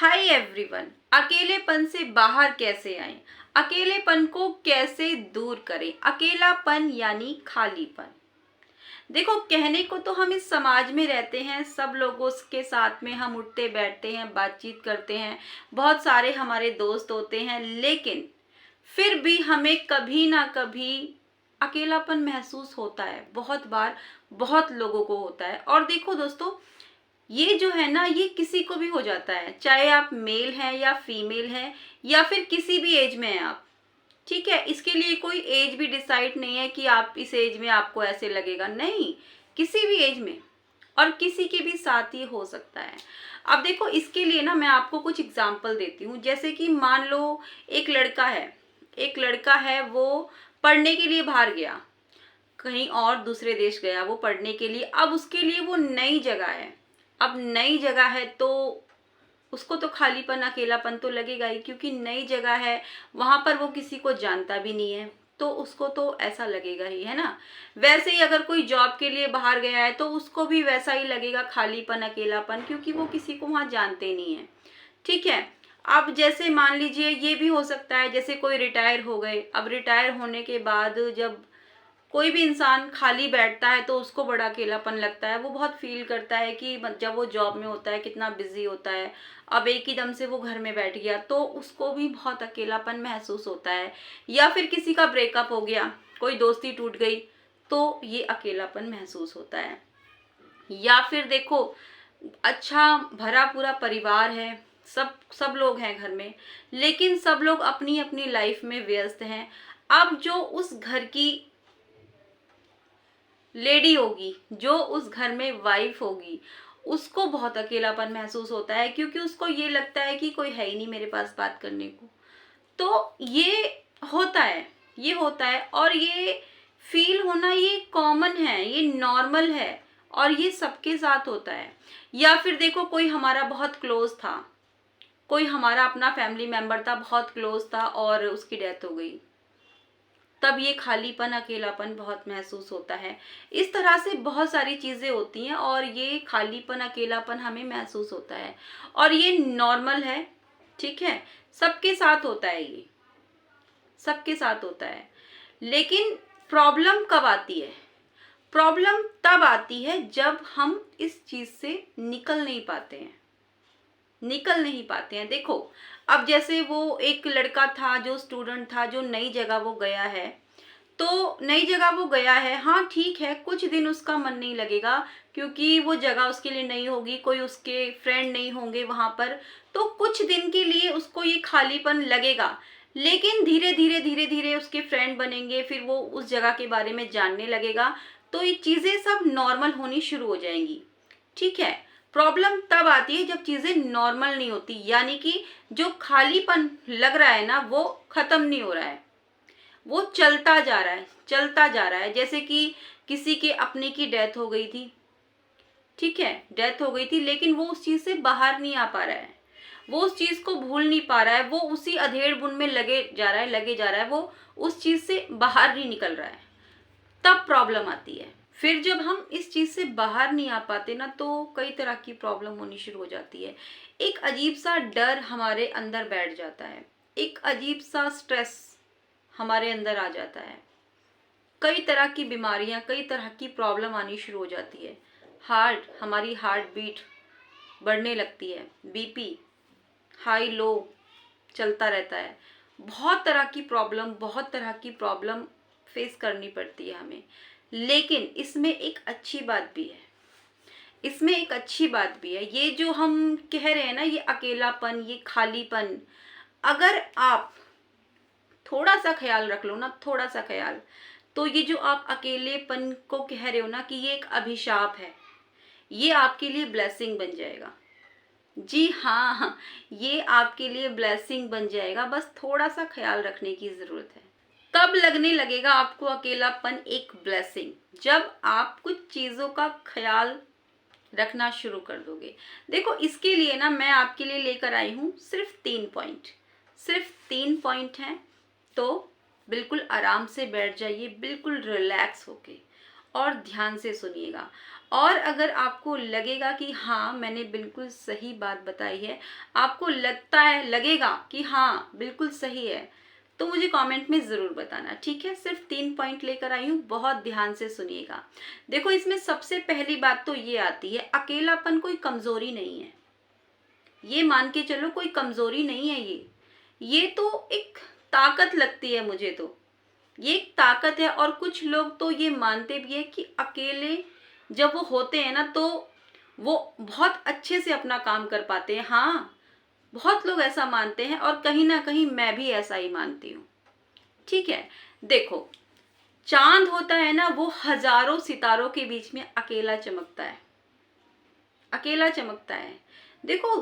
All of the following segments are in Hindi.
Hi everyone. अकेलेपन से बाहर कैसे आएं? अकेलेपन को कैसे दूर करें? अकेलापन यानी खालीपन। देखो, कहने को तो हम इस समाज में रहते हैं, सब लोगों के साथ में हम उठते बैठते हैं, बातचीत करते हैं, बहुत सारे हमारे दोस्त होते हैं, लेकिन फिर भी हमें कभी ना कभी अकेलापन महसूस होता है। बहुत बार बहुत लोगों को होता है। और देखो दोस्तों, ये जो है ना, ये किसी को भी हो जाता है, चाहे आप मेल हैं या फीमेल हैं या फिर किसी भी एज में हैं आप। ठीक है, इसके लिए कोई एज भी डिसाइड नहीं है कि आप इस एज में आपको ऐसे लगेगा, नहीं, किसी भी एज में और किसी के भी साथ ही हो सकता है। अब देखो, इसके लिए ना मैं आपको कुछ एग्जांपल देती हूँ। जैसे कि मान लो एक लड़का है, वो पढ़ने के लिए बाहर गया, कहीं और दूसरे देश गया वो पढ़ने के लिए। अब उसके लिए वो नई जगह है। अब नई जगह है तो उसको तो खालीपन अकेलापन तो लगेगा ही, क्योंकि नई जगह है, वहां पर वो किसी को जानता भी नहीं है, तो उसको तो ऐसा लगेगा ही, है ना। वैसे ही अगर कोई जॉब के लिए बाहर गया है तो उसको भी वैसा ही लगेगा, खालीपन अकेलापन, क्योंकि वो किसी को वहां जानते नहीं है। ठीक है। अब जैसे मान लीजिए ये भी हो सकता है, जैसे कोई रिटायर हो गए। अब रिटायर होने के बाद जब कोई भी इंसान खाली बैठता है तो उसको बड़ा अकेलापन लगता है। वो बहुत फील करता है कि जब वो जॉब में होता है कितना बिजी होता है, अब एक ही दम से वो घर में बैठ गया तो उसको भी बहुत अकेलापन महसूस होता है। या फिर किसी का ब्रेकअप हो गया, कोई दोस्ती टूट गई, तो ये अकेलापन महसूस होता है। या फिर देखो, अच्छा भरा पूरा परिवार है, सब सब लोग हैं घर में, लेकिन सब लोग अपनी अपनी लाइफ में व्यस्त हैं। अब जो उस घर की लेडी होगी, जो उस घर में वाइफ होगी, उसको बहुत अकेलापन महसूस होता है, क्योंकि उसको ये लगता है कि कोई है ही नहीं मेरे पास बात करने को। तो ये होता है और ये फील होना ये कॉमन है, ये नॉर्मल है और ये सबके साथ होता है। या फिर देखो, कोई हमारा बहुत क्लोज था, कोई हमारा अपना फैमिली मेंबर था, बहुत क्लोज था और उसकी डेथ हो गई, तब ये खालीपन अकेलापन बहुत महसूस होता है। इस तरह से बहुत सारी चीजें होती हैं और ये खालीपन अकेलापन हमें महसूस होता है और ये नॉर्मल है। ठीक है, सबके साथ होता है, ये सबके साथ होता है। लेकिन प्रॉब्लम कब आती है? प्रॉब्लम तब आती है जब हम इस चीज से निकल नहीं पाते हैं। देखो, अब जैसे वो एक लड़का था जो स्टूडेंट था, जो नई जगह वो गया है, तो नई जगह वो गया है, हाँ ठीक है, कुछ दिन उसका मन नहीं लगेगा, क्योंकि वो जगह उसके लिए नई होगी, कोई उसके फ्रेंड नहीं होंगे वहां पर, तो कुछ दिन के लिए उसको ये खालीपन लगेगा। लेकिन धीरे धीरे उसके फ्रेंड बनेंगे, फिर वो उस जगह के बारे में जानने लगेगा, तो ये चीजें सब नॉर्मल होनी शुरू हो जाएंगी। ठीक है। प्रॉब्लम तब आती है जब चीजें नॉर्मल नहीं होती, यानी कि जो खालीपन लग रहा है ना, वो खत्म नहीं हो रहा है, वो चलता जा रहा है। जैसे कि किसी के अपने की डेथ हो गई थी, ठीक है, डेथ हो गई थी, लेकिन वो उस चीज से बाहर नहीं आ पा रहा है, वो उस चीज को भूल नहीं पा रहा है, वो उसी अधेड़ बुन में लगे जा रहा है, वो उस चीज से बाहर नहीं निकल रहा है। तब प्रॉब्लम आती है। फिर जब हम इस चीज से बाहर नहीं आ पाते ना, तो कई तरह की प्रॉब्लम होनी शुरू हो जाती है। एक अजीब सा डर हमारे अंदर बैठ जाता है, एक अजीब सा स्ट्रेस हमारे अंदर आ जाता है, कई तरह की बीमारियां, कई तरह की प्रॉब्लम आनी शुरू हो जाती है। हमारी हार्ट बीट बढ़ने लगती है, बीपी हाई लो चलता रहता है। बहुत तरह की प्रॉब्लम फेस करनी पड़ती है हमें। लेकिन इसमें एक अच्छी बात भी है। ये जो हम कह रहे हैं ना, ये अकेलापन, ये खालीपन, अगर आप थोड़ा सा ख्याल रख लो ना, थोड़ा सा ख्याल, तो ये जो आप अकेलेपन को कह रहे हो ना कि ये एक अभिशाप है, ये आपके लिए ब्लेसिंग बन जाएगा। जी हाँ, ये आपके लिए ब्लेसिंग बन जाएगा, बस थोड़ा सा ख्याल रखने की जरूरत है। कब लगने लगेगा आपको अकेलापन एक ब्लेसिंग? जब आप कुछ चीजों का ख्याल रखना शुरू कर दोगे। देखो, इसके लिए ना मैं आपके लिए लेकर आई हूँ सिर्फ तीन पॉइंट हैं। तो बिल्कुल आराम से बैठ जाइए, बिल्कुल रिलैक्स होके और ध्यान से सुनिएगा। और अगर आपको लगेगा कि हाँ मैंने बिल्कुल सही बात बताई है, आपको लगेगा कि हाँ बिल्कुल सही है, तो मुझे कमेंट में ज़रूर बताना, ठीक है। सिर्फ 3 पॉइंट लेकर आई हूँ, बहुत ध्यान से सुनिएगा। देखो इसमें सबसे पहली बात तो ये आती है, अकेलापन कोई कमज़ोरी नहीं है, ये मान के चलो कोई कमज़ोरी नहीं है। ये तो एक ताकत लगती है मुझे, तो ये एक ताकत है। और कुछ लोग तो ये मानते भी है कि अकेले जब वो होते हैं ना, तो वो बहुत अच्छे से अपना काम कर पाते हैं। हाँ, बहुत लोग ऐसा मानते हैं और कहीं ना कहीं मैं भी ऐसा ही मानती हूँ, ठीक है। देखो, चांद होता है ना, वो हजारों सितारों के बीच में अकेला चमकता है, अकेला चमकता है। देखो,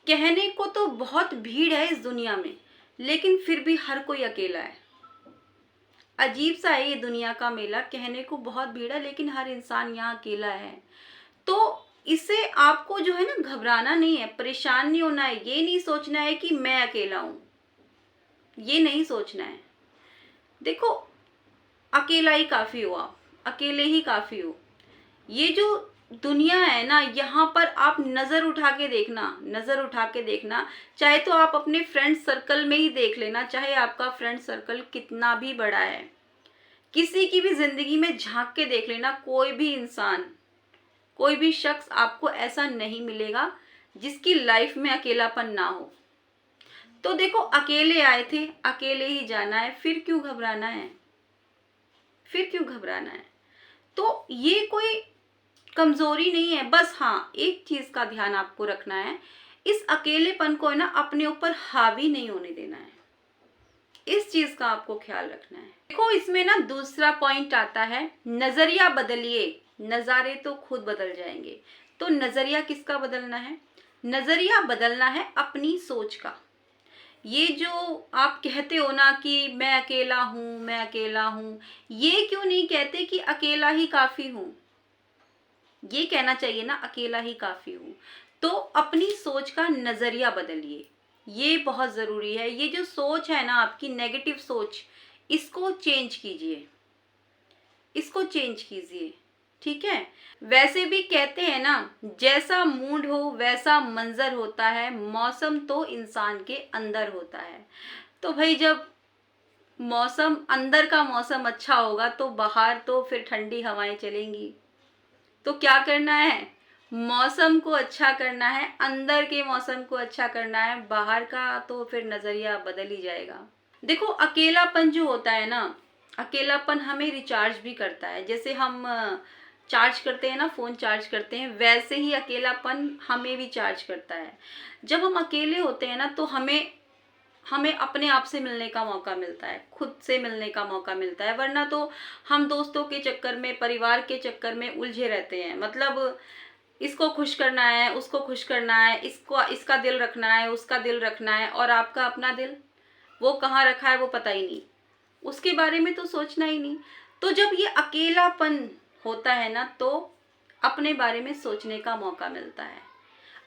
कहने को तो बहुत भीड़ है इस दुनिया में, लेकिन फिर भी हर कोई अकेला है। अजीब सा है ये दुनिया का मेला, कहने को बहुत भीड़ है लेकिन हर इंसान यहाँ अकेला है। तो इससे आपको जो है ना घबराना नहीं है, परेशान नहीं होना है, ये नहीं सोचना है कि मैं अकेला हूँ, ये नहीं सोचना है। देखो, अकेला ही काफी हो, आप अकेले ही काफी हो। ये जो दुनिया है ना, यहाँ पर आप नजर उठा के देखना, नजर उठा के देखना, चाहे तो आप अपने फ्रेंड सर्कल में ही देख लेना, चाहे आपका फ्रेंड सर्कल कितना भी बड़ा है, किसी की भी जिंदगी में झांक के देख लेना, कोई भी इंसान, कोई भी शख्स आपको ऐसा नहीं मिलेगा जिसकी लाइफ में अकेलापन ना हो। तो देखो, अकेले आए थे, अकेले ही जाना है, फिर क्यों घबराना है, फिर क्यों घबराना है। तो ये कोई कमजोरी नहीं है। बस हाँ, एक चीज का ध्यान आपको रखना है, इस अकेलेपन को है ना अपने ऊपर हावी नहीं होने देना है, इस चीज का आपको ख्याल रखना है। देखो, इसमें ना दूसरा पॉइंट आता है, नजरिया बदलिए, नजारे तो खुद बदल जाएंगे। तो नजरिया किसका बदलना है? नजरिया बदलना है अपनी सोच का। ये जो आप कहते हो ना कि मैं अकेला हूं, मैं अकेला हूं, ये क्यों नहीं कहते कि अकेला ही काफी हूं? ये कहना चाहिए ना, अकेला ही काफी हूं। तो अपनी सोच का नजरिया बदलिए, ये बहुत जरूरी है। ये जो सोच है ना आपकी, नेगेटिव सोच, इसको चेंज कीजिए, इसको चेंज कीजिए, ठीक है। वैसे भी कहते हैं ना, जैसा मूड हो वैसा मंजर होता है, मौसम तो इंसान के अंदर होता है। तो भाई, जब मौसम, अंदर का मौसम अच्छा होगा तो बाहर तो फिर ठंडी हवाएं चलेंगी। तो क्या करना है? मौसम को अच्छा करना है, अंदर के मौसम को अच्छा करना है, बाहर का तो फिर नजरिया बदल ही जाएगा। देखो, अकेलापन जो होता है ना, अकेलापन हमें रिचार्ज भी करता है। जैसे हम चार्ज करते हैं ना, फोन चार्ज करते हैं, वैसे ही अकेलापन हमें भी चार्ज करता है। जब हम अकेले होते हैं ना, तो हमें हमें अपने आप से मिलने का मौका मिलता है, खुद से मिलने का मौका मिलता है। वरना तो हम दोस्तों के चक्कर में, परिवार के चक्कर में उलझे रहते हैं। मतलब इसको खुश करना है, उसको खुश करना है, इसको, इसका दिल रखना है, उसका दिल रखना है, और आपका अपना दिल वो कहाँ रखा है वो पता ही नहीं, उसके बारे में तो सोचना ही नहीं। तो जब ये अकेलापन होता है ना, तो अपने बारे में सोचने का मौका मिलता है,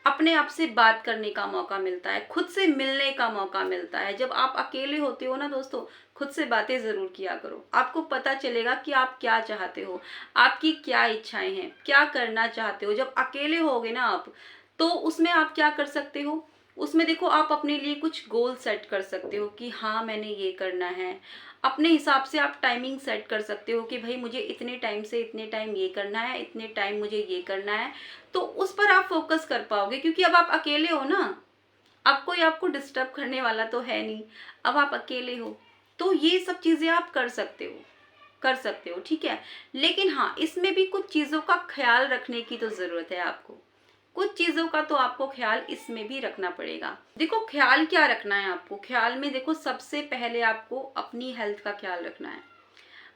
अपने आप से बात करने का मौका मिलता है, खुद से मिलने का मौका मिलता है। जब आप अकेले होते हो ना दोस्तों, खुद से बातें जरूर किया करो, आपको पता चलेगा कि आप क्या चाहते हो, आपकी क्या इच्छाएं हैं, क्या करना चाहते हो। जब अकेले होगे ना आप, तो उसमें आप क्या कर सकते हो, उसमें देखो, आप अपने लिए कुछ गोल सेट कर सकते हो कि हाँ मैंने ये करना है। अपने हिसाब से आप टाइमिंग सेट कर सकते हो कि भाई मुझे इतने टाइम से इतने टाइम ये करना है, इतने टाइम मुझे ये करना है। तो उस पर आप फोकस कर पाओगे, क्योंकि अब आप अकेले हो ना, अब कोई आपको डिस्टर्ब करने वाला तो है नहीं, अब आप अकेले हो। तो ये सब चीजें आप कर सकते हो, कर सकते हो, ठीक है। लेकिन हाँ, इसमें भी कुछ चीजों का ख्याल रखने की तो जरूरत है आपको, कुछ चीजों का तो आपको ख्याल इसमें भी रखना पड़ेगा। देखो, ख्याल क्या रखना है आपको, ख्याल में देखो, सबसे पहले आपको अपनी हेल्थ का ख्याल रखना है।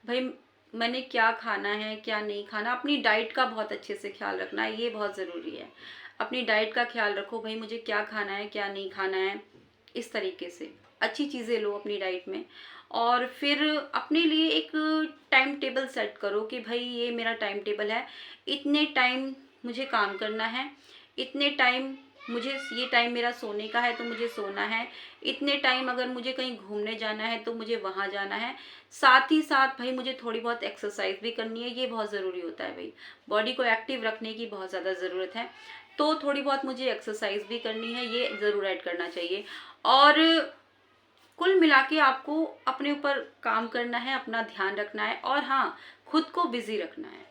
भाई, मैंने क्या खाना है, क्या नहीं खाना, अपनी डाइट का बहुत अच्छे से ख्याल रखना है, ये बहुत ज़रूरी है। अपनी डाइट का ख्याल रखो, भाई मुझे क्या खाना है, क्या नहीं खाना है, इस तरीके से अच्छी चीज़ें लो अपनी डाइट में। और फिर अपने लिए एक टाइम टेबल सेट करो कि भाई ये मेरा टाइम टेबल है, इतने टाइम मुझे काम करना है, इतने टाइम मुझे ये टाइम मेरा सोने का है तो मुझे सोना है, इतने टाइम अगर मुझे कहीं घूमने जाना है तो मुझे वहाँ जाना है। साथ ही साथ भाई मुझे थोड़ी बहुत एक्सरसाइज भी करनी है, ये बहुत ज़रूरी होता है भाई, बॉडी को एक्टिव रखने की बहुत ज़्यादा ज़रूरत है। तो थोड़ी बहुत मुझे एक्सरसाइज भी करनी है, ये ज़रूर ऐड करना चाहिए। और कुल मिला के आपको अपने ऊपर काम करना है, अपना ध्यान रखना है, और हाँ, खुद को बिजी रखना है।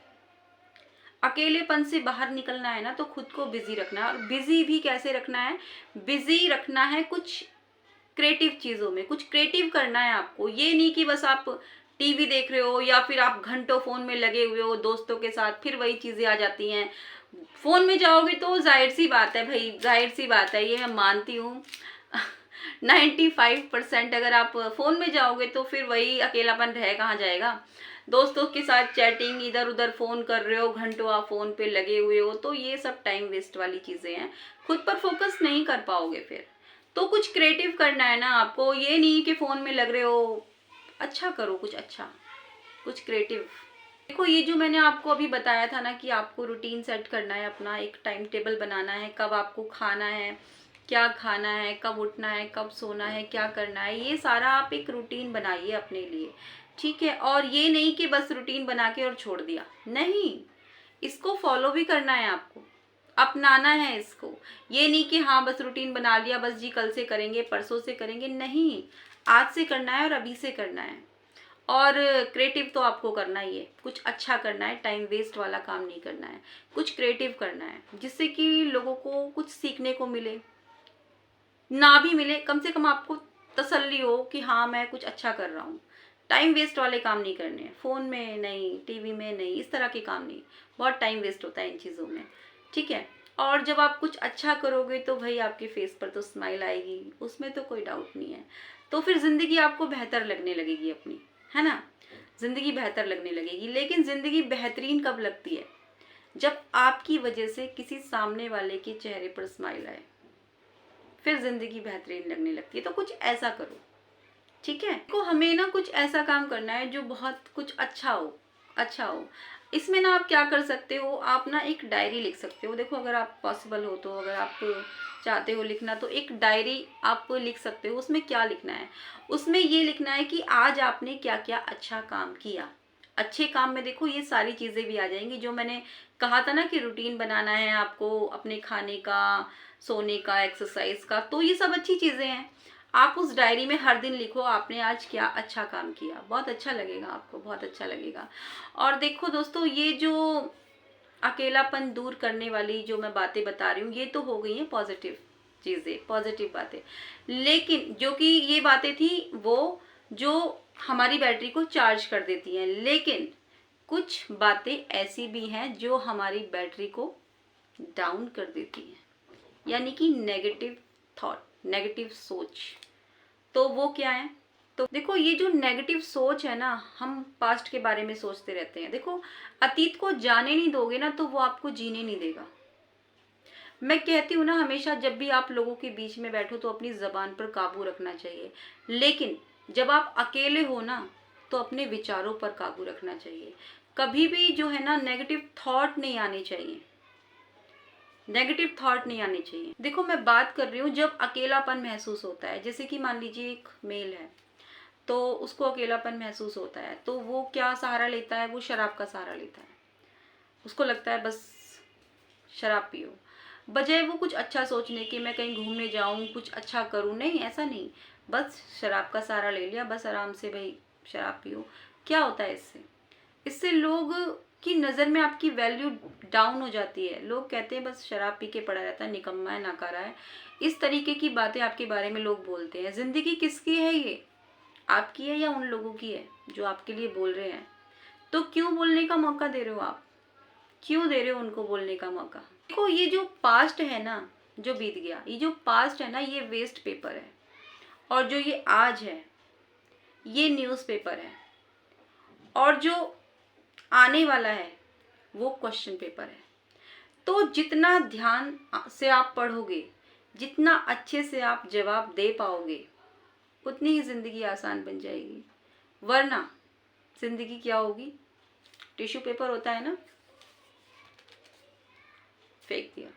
अकेलेपन से बाहर निकलना है ना, तो खुद को बिजी रखना है। और बिजी भी कैसे रखना है? बिजी रखना है कुछ क्रिएटिव चीजों में, कुछ क्रिएटिव करना है आपको। ये नहीं कि बस आप टीवी देख रहे हो या फिर आप घंटों फोन में लगे हुए हो दोस्तों के साथ, फिर वही चीजें आ जाती हैं। फोन में जाओगे तो जाहिर सी बात है भाई, जाहिर सी बात है, ये मैं मानती हूँ 95% अगर आप फोन में जाओगे तो फिर वही अकेलापन रह कहाँ जाएगा। दोस्तों के साथ चैटिंग, इधर उधर फोन कर रहे हो, घंटों आप फोन पे लगे हुए हो, तो ये सब टाइम वेस्ट वाली चीजें हैं, खुद पर फोकस नहीं कर पाओगे फिर। तो कुछ क्रिएटिव करना है ना आपको, ये नहीं कि फोन में लग रहे हो। अच्छा करो कुछ अच्छा, कुछ क्रिएटिव। देखो ये जो मैंने आपको अभी बताया था ना कि आपको रूटीन सेट करना है, अपना एक टाइम टेबल बनाना है, कब आपको खाना है, क्या खाना है, कब उठना है, कब सोना है, क्या करना है, ये सारा आप एक रूटीन बनाइए अपने लिए, ठीक है। और ये नहीं कि बस रूटीन बना के और छोड़ दिया, नहीं, इसको फॉलो भी करना है आपको, अपनाना है इसको। ये नहीं कि हाँ बस रूटीन बना लिया, बस जी कल से करेंगे, परसों से करेंगे, नहीं, आज से करना है और अभी से करना है। और क्रिएटिव तो आपको करना ही है, कुछ अच्छा करना है, टाइम वेस्ट वाला काम नहीं करना है, कुछ क्रिएटिव करना है जिससे कि लोगों को कुछ सीखने को मिले, ना भी मिले कम से कम आपको तसल्ली हो कि हाँ मैं कुछ अच्छा कर रहा हूँ। टाइम वेस्ट वाले काम नहीं करने हैं, फोन में नहीं, टीवी में नहीं, इस तरह के काम नहीं, बहुत टाइम वेस्ट होता है इन चीज़ों में, ठीक है। और जब आप कुछ अच्छा करोगे तो भाई आपके फेस पर तो स्माइल आएगी, उसमें तो कोई डाउट नहीं है। तो फिर ज़िंदगी आपको बेहतर लगने लगेगी अपनी, है ना, ज़िंदगी बेहतर लगने लगेगी। लेकिन ज़िंदगी बेहतरीन कब लगती है? जब आपकी वजह से किसी सामने वाले के चेहरे पर स्माइल आए, फिर ज़िंदगी बेहतरीन लगने लगती है। तो कुछ ऐसा करो, ठीक है। तो हमें ना कुछ ऐसा काम करना है जो बहुत कुछ अच्छा हो, अच्छा हो। इसमें ना आप क्या कर सकते हो, आप ना एक डायरी लिख सकते हो। देखो अगर आप पॉसिबल हो तो, अगर आप चाहते हो लिखना, तो एक डायरी आप लिख सकते हो। उसमें क्या लिखना है? उसमें ये लिखना है कि आज आपने क्या क्या अच्छा काम किया। अच्छे काम में देखो ये सारी चीज़ें भी आ जाएंगी जो मैंने कहा था ना कि रूटीन बनाना है आपको, अपने खाने का, सोने का, एक्सरसाइज का, तो ये सब अच्छी चीज़ें हैं। आप उस डायरी में हर दिन लिखो आपने आज क्या अच्छा काम किया, बहुत अच्छा लगेगा आपको, बहुत अच्छा लगेगा। और देखो दोस्तों, ये जो अकेलापन दूर करने वाली जो मैं बातें बता रही हूँ, ये तो हो गई हैं पॉजिटिव चीज़ें, पॉजिटिव बातें। लेकिन जो कि ये बातें थी वो जो हमारी बैटरी को चार्ज कर देती हैं, लेकिन कुछ बातें ऐसी भी हैं जो हमारी बैटरी को डाउन कर देती हैं, यानी कि नेगेटिव थॉट, नेगेटिव सोच। तो वो क्या है? तो देखो ये जो नेगेटिव सोच है ना, हम पास्ट के बारे में सोचते रहते हैं। देखो अतीत को जाने नहीं दोगे ना तो वो आपको जीने नहीं देगा। मैं कहती हूँ ना हमेशा, जब भी आप लोगों के बीच में बैठो तो अपनी जबान पर काबू रखना चाहिए, लेकिन जब आप अकेले हो ना तो अपने विचारों पर काबू रखना चाहिए। कभी भी जो है ना नेगेटिव थॉट नहीं आने चाहिए, नेगेटिव थॉट नहीं आने चाहिए। देखो मैं बात कर रही हूँ जब अकेलापन महसूस होता है, जैसे कि मान लीजिए एक मेल है तो उसको अकेलापन महसूस होता है, तो वो क्या सहारा लेता है? वो शराब का सहारा लेता है। उसको लगता है बस शराब पियो, बजाय वो कुछ अच्छा सोचने की, मैं कहीं घूमने जाऊं, कुछ अच्छा करूं। नहीं, ऐसा नहीं, बस शराब का सहारा ले लिया, बस आराम से भाई शराब पियो। क्या होता है इससे? इससे लोग की नज़र में आपकी वैल्यू डाउन हो जाती है। लोग कहते हैं बस शराब पी के पड़ा रहता है, निकम्मा है, नाकारा है, इस तरीके की बातें आपके बारे में लोग बोलते हैं। ज़िंदगी किसकी है? ये आपकी है या उन लोगों की है जो आपके लिए बोल रहे हैं? तो क्यों बोलने का मौका दे रहे हो आप? क्यों दे रहे हो उनको बोलने का मौका? देखो ये जो पास्ट है ना, जो बीत गया, ये जो पास्ट है ना, ये वेस्ट पेपर है, और जो ये आज है ये न्यूज़पेपर है, और जो आने वाला है वो क्वेश्चन पेपर है। तो जितना ध्यान से आप पढ़ोगे, जितना अच्छे से आप जवाब दे पाओगे, उतनी ही ज़िंदगी आसान बन जाएगी। वरना ज़िंदगी क्या होगी? टिश्यू पेपर होता है ना, फेंक दिया,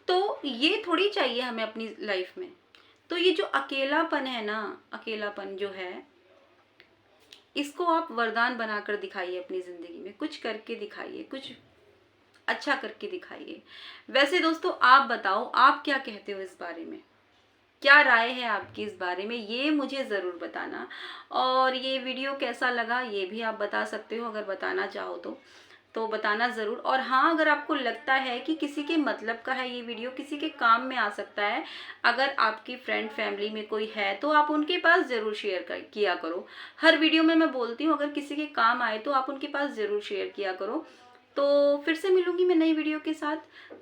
तो ये थोड़ी चाहिए हमें अपनी लाइफ में। तो ये जो अकेलापन है ना, अकेलापन जो है, इसको आप वरदान बनाकर दिखाइए अपनी ज़िंदगी में, कुछ करके दिखाइए, कुछ अच्छा करके दिखाइए। वैसे दोस्तों आप बताओ, आप क्या कहते हो इस बारे में? क्या राय है आपकी इस बारे में, ये मुझे ज़रूर बताना। और ये वीडियो कैसा लगा ये भी आप बता सकते हो, अगर बताना चाहो तो बताना ज़रूर। और हाँ, अगर आपको लगता है कि किसी के मतलब का है ये वीडियो, किसी के काम में आ सकता है, अगर आपकी फ्रेंड फैमिली में कोई है तो आप उनके पास ज़रूर शेयर किया करो। हर वीडियो में मैं बोलती हूँ, अगर किसी के काम आए तो आप उनके पास ज़रूर शेयर किया करो। तो फिर से मिलूंगी मैं नई वीडियो के साथ।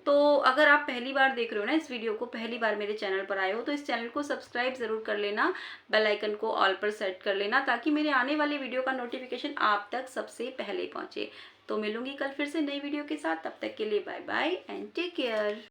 तो अगर आप पहली बार देख रहे हो ना इस वीडियो को, पहली बार मेरे चैनल पर आए हो, तो इस चैनल को सब्सक्राइब ज़रूर कर लेना, बेल आइकन को ऑल पर सेट कर लेना, ताकि मेरे आने वाले वीडियो का नोटिफिकेशन आप तक सबसे पहले पहुंचे। तो मिलूंगी कल फिर से नई वीडियो के साथ, तब तक के लिए bye bye and take care.